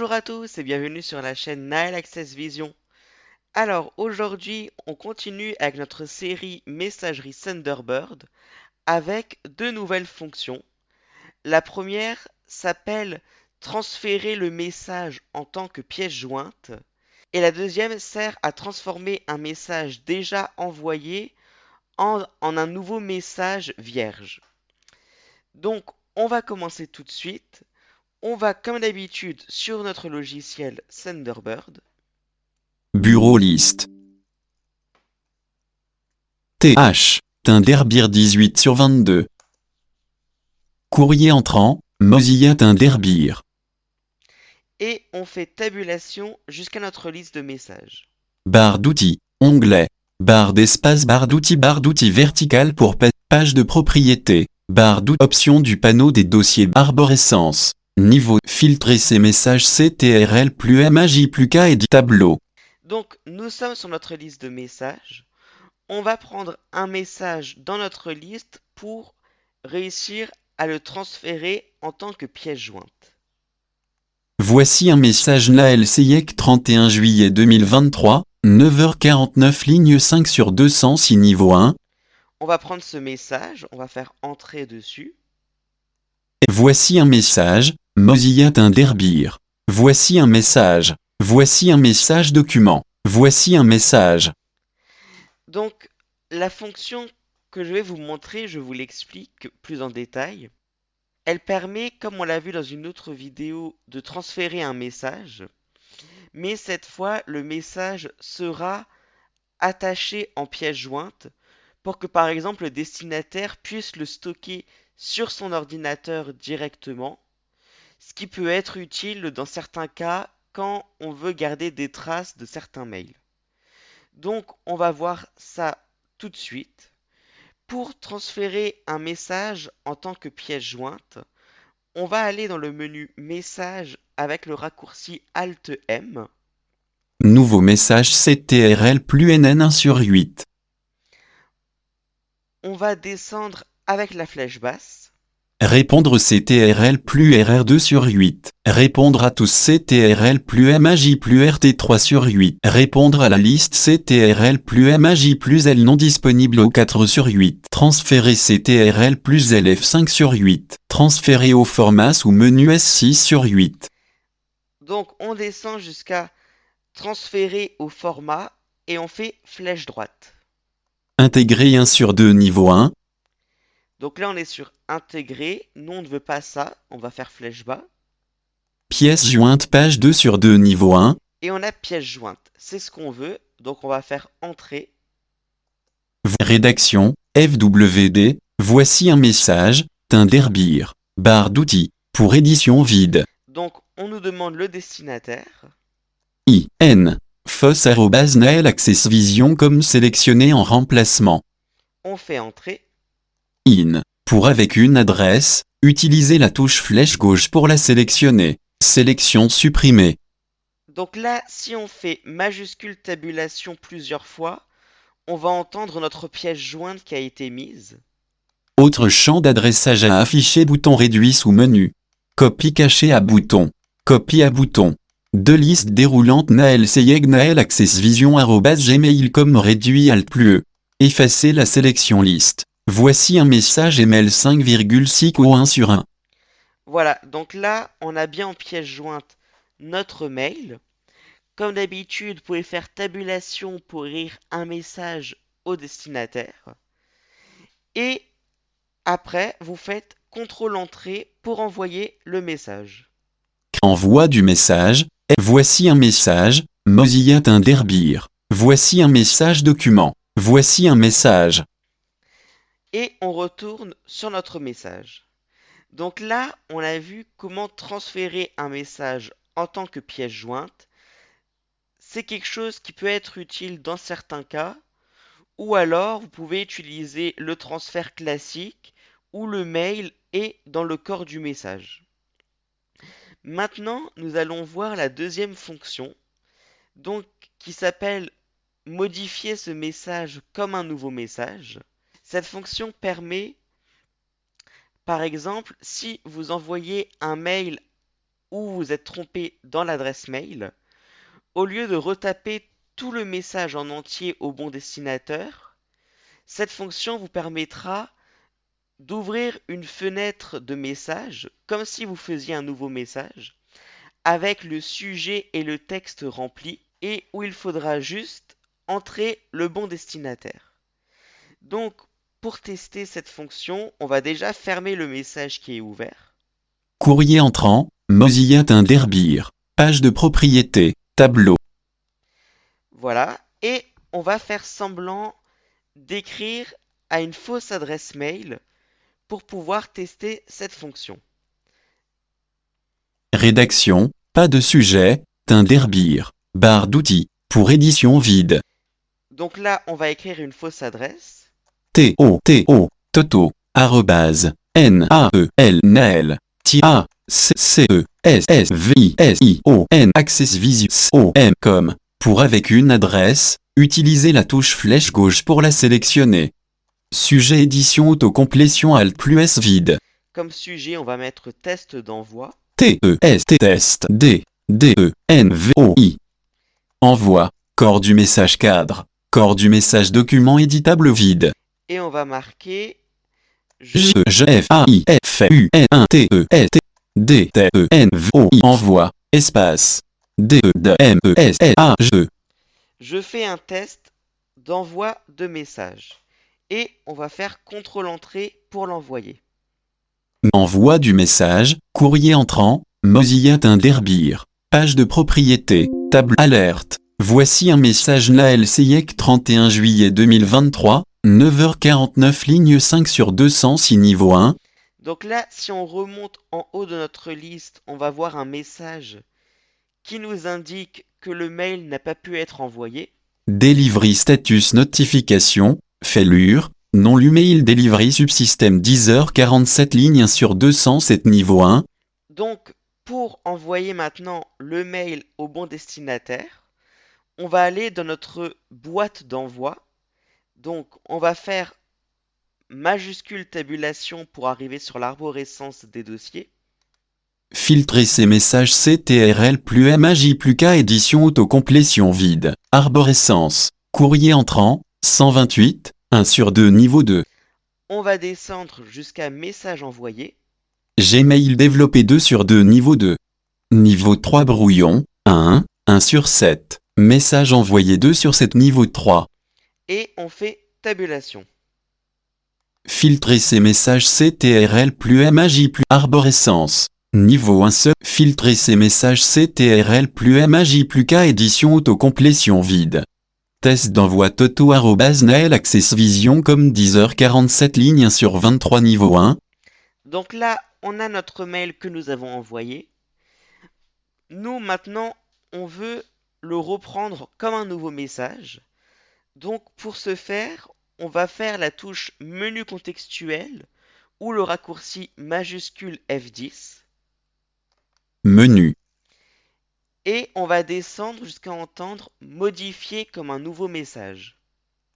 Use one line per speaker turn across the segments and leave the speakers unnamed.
Bonjour à tous et bienvenue sur la chaîne Naël Access Vision. Alors aujourd'hui, on continue avec notre série Messagerie Thunderbird avec deux nouvelles fonctions. La première s'appelle transférer le message en tant que pièce jointe et la deuxième sert à transformer un message déjà envoyé en un nouveau message vierge. Donc on va commencer tout de suite. On va comme d'habitude sur notre logiciel Thunderbird.
Bureau liste. TH. Thunderbird 18/22. Courrier entrant, Mozilla Thunderbird.
Et on fait tabulation jusqu'à notre liste de messages.
Barre d'outils, onglet. Barre d'espace, barre d'outils verticale pour page de propriété. Barre d'outils, option du panneau des dossiers, arborescence. Niveau, filtrer ces messages CTRL plus MAJ plus K et tableau.
Donc nous sommes sur notre liste de messages. On va prendre un message dans notre liste pour réussir à le transférer en tant que pièce jointe.
Voici un message Naël Seyek 31 juillet 2023, 9h49 ligne 5 sur 206 niveau 1.
On va prendre ce message, on va faire entrer dessus.
Voici un message, Mozilla Thunderbird. Voici un message. Voici un message document. Voici un message.
Donc la fonction que je vais vous montrer, je vous l'explique plus en détail. Elle permet, comme on l'a vu dans une autre vidéo, de transférer un message, mais cette fois le message sera attaché en pièce jointe pour que par exemple le destinataire puisse le stocker sur son ordinateur directement, ce qui peut être utile dans certains cas quand on veut garder des traces de certains mails. Donc on va voir ça tout de suite. Pour transférer un message en tant que pièce jointe, on va aller dans le menu Messages avec le raccourci Alt-M.
Nouveau message CTRL plus NN 1 sur 8.
On va descendre avec la flèche basse.
Répondre CTRL plus RR2 sur 8. Répondre à tous CTRL plus MAJ plus RT3 sur 8. Répondre à la liste CTRL plus MAJ plus L non disponible au 4 sur 8. Transférer CTRL plus LF5 sur 8. Transférer au format sous menu S6 sur 8.
Donc on descend jusqu'à transférer au format et on fait flèche droite.
Intégrer 1 sur 2 niveau 1.
Donc là on est sur intégrer, nous on ne veut pas ça, on va faire flèche bas.
Pièce jointe page 2 sur 2 niveau 1.
Et on a pièce jointe, c'est ce qu'on veut, donc on va faire entrée.
Rédaction, FWD, voici un message, Thunderbird, barre d'outils, pour édition vide.
Donc on nous demande le destinataire.
IN, Naël Access Vision comme sélectionné en remplacement.
On fait entrer.
IN, pour avec une adresse, utilisez la touche flèche gauche pour la sélectionner. Sélection supprimée.
Donc là, si on fait majuscule tabulation plusieurs fois, on va entendre notre pièce jointe qui a été mise.
Autre champ d'adressage à afficher, bouton réduit sous menu. Copie cachée à bouton. Copie à bouton. Deux listes déroulantes Naël Seyeg Naël Access Vision @gmail.com réduit Alt plus E. Effacer la sélection liste. Voici un message email 5,6 ou 1 sur 1.
Voilà, donc là, on a bien en pièce jointe notre mail. Comme d'habitude, vous pouvez faire tabulation pour écrire un message au destinataire. Et après, vous faites CTRL-Entrée pour envoyer le message.
Envoi du message. Voici un message, Mozilla Thunderbird. Voici un message document. Voici un message.
Et on retourne sur notre message. Donc là, on a vu comment transférer un message en tant que pièce jointe. C'est quelque chose qui peut être utile dans certains cas, ou alors vous pouvez utiliser le transfert classique où le mail est dans le corps du message. Maintenant, nous allons voir la deuxième fonction, donc qui s'appelle modifier ce message comme un nouveau message. Cette fonction permet, par exemple, si vous envoyez un mail ou vous êtes trompé dans l'adresse mail, au lieu de retaper tout le message en entier au bon destinataire, cette fonction vous permettra d'ouvrir une fenêtre de message comme si vous faisiez un nouveau message avec le sujet et le texte remplis et où il faudra juste entrer le bon destinataire. Donc, pour tester cette fonction, on va déjà fermer le message qui est ouvert.
Courrier entrant, Mozilla Thunderbird. Page de propriété, tableau.
Voilà. Et on va faire semblant d'écrire à une fausse adresse mail pour pouvoir tester cette fonction.
Rédaction, pas de sujet, Thunderbird. Barre d'outils, pour édition vide.
Donc là, on va écrire une fausse adresse.
Toto, arrobase, Nael, Nael, CCESSVISION, Access Visio.com. Pour avec une adresse, utilisez la touche flèche gauche pour la sélectionner. Sujet édition autocomplétion Alt plus S vide.
Comme sujet, on va mettre test d'envoi.
Test DENVOI. Envoi, corps du message cadre, corps du message document éditable vide.
Et on va marquer
envoi, espace,
je fais un test d'envoi de message. Et on va faire CTRL-Entrée pour l'envoyer.
Envoi du message, courrier entrant, Mozilla Thunderbird. Page de propriété, table alerte. Voici un message Naël Seyek 31 juillet 2023, 9h49 ligne 5 sur 206 niveau 1.
Donc là, si on remonte en haut de notre liste, on va voir un message qui nous indique que le mail n'a pas pu être envoyé.
Delivery status notification, failure, non lu mail delivery subsystem 10h47 ligne 1 sur 207 niveau 1.
Donc, pour envoyer maintenant le mail au bon destinataire, on va aller dans notre boîte d'envoi. Donc, on va faire majuscule tabulation pour arriver sur l'arborescence des dossiers.
Filtrer ces messages CTRL plus MAJ plus K édition autocomplétion vide. Arborescence. Courrier entrant, 128, 1 sur 2 niveau 2.
On va descendre jusqu'à message envoyé.
Gmail développé 2 sur 2 niveau 2. Niveau 3 brouillon, 1, 1 sur 7. Message envoyé 2 sur 7 niveau 3.
Et on fait tabulation.
Filtrer ces messages CTRL plus MAJ plus arborescence. Niveau 1 seul. Filtrer ces messages CTRL plus MAJ plus K édition autocomplétion vide. Test d'envoi Toto @nael Access Vision comme 10h47 ligne 1 sur 23 niveau 1.
Donc là, on a notre mail que nous avons envoyé. Nous, maintenant, on veut le reprendre comme un nouveau message. Donc, pour ce faire, on va faire la touche menu contextuel ou le raccourci majuscule F10.
Menu.
Et on va descendre jusqu'à entendre modifier comme un nouveau message.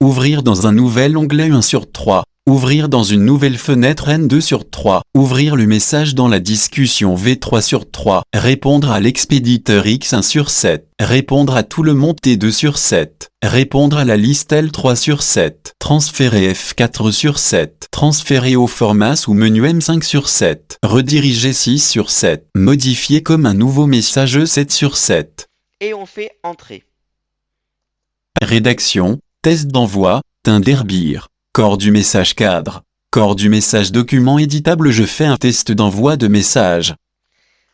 Ouvrir dans un nouvel onglet 1 sur 3. Ouvrir dans une nouvelle fenêtre N2 sur 3. Ouvrir le message dans la discussion V3 sur 3. Répondre à l'expéditeur X1 sur 7. Répondre à tout le monde T2 sur 7. Répondre à la liste L3 sur 7. Transférer F4 sur 7. Transférer au format sous menu M5 sur 7. Rediriger 6 sur 7. Modifier comme un nouveau message E7 sur 7.
Et on fait entrer.
Rédaction, test d'envoi, Thunderbird. Corps du message cadre. Corps du message document éditable. Je fais un test d'envoi de message.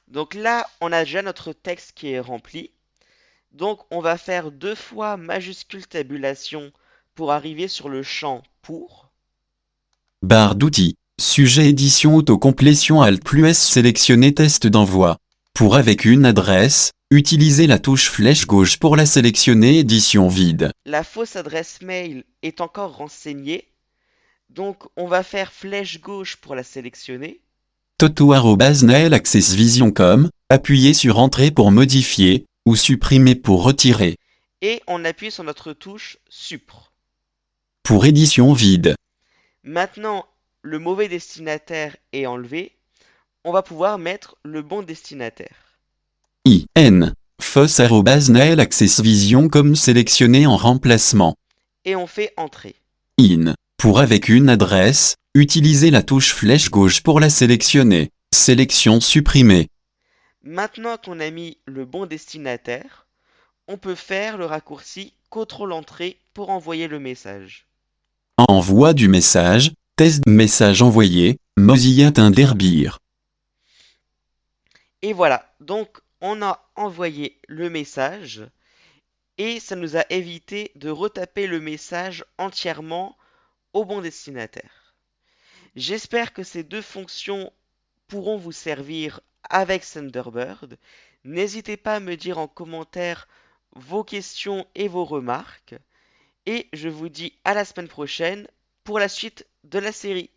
Donc là, on a déjà notre texte qui est rempli. Donc on va faire 2 fois majuscule tabulation pour arriver sur le champ pour.
Barre d'outils. Sujet édition autocomplétion Alt plus S sélectionner test d'envoi. Pour avec une adresse, utilisez la touche flèche gauche pour la sélectionner édition vide.
La fausse adresse mail est encore renseignée. Donc on va faire flèche gauche pour la sélectionner.
Toto@nael Access Vision.com, appuyez sur Entrée pour modifier, ou supprimer pour retirer.
Et on appuie sur notre touche Supr.
Pour édition vide.
Maintenant, le mauvais destinataire est enlevé. On va pouvoir mettre le bon destinataire.
IN. FOSS Access Vision comme sélectionné en remplacement.
Et on fait Entrée.
IN. Pour avec une adresse, utilisez la touche flèche gauche pour la sélectionner. Sélection supprimée.
Maintenant qu'on a mis le bon destinataire, on peut faire le raccourci CTRL-Entrée pour envoyer le message.
Envoi du message, test message envoyé, Mozilla Thunderbird.
Et voilà, donc on a envoyé le message et ça nous a évité de retaper le message entièrement au bon destinataire. J'espère que ces deux fonctions pourront vous servir avec Thunderbird. N'hésitez pas à me dire en commentaire vos questions et vos remarques. Et je vous dis à la semaine prochaine pour la suite de la série.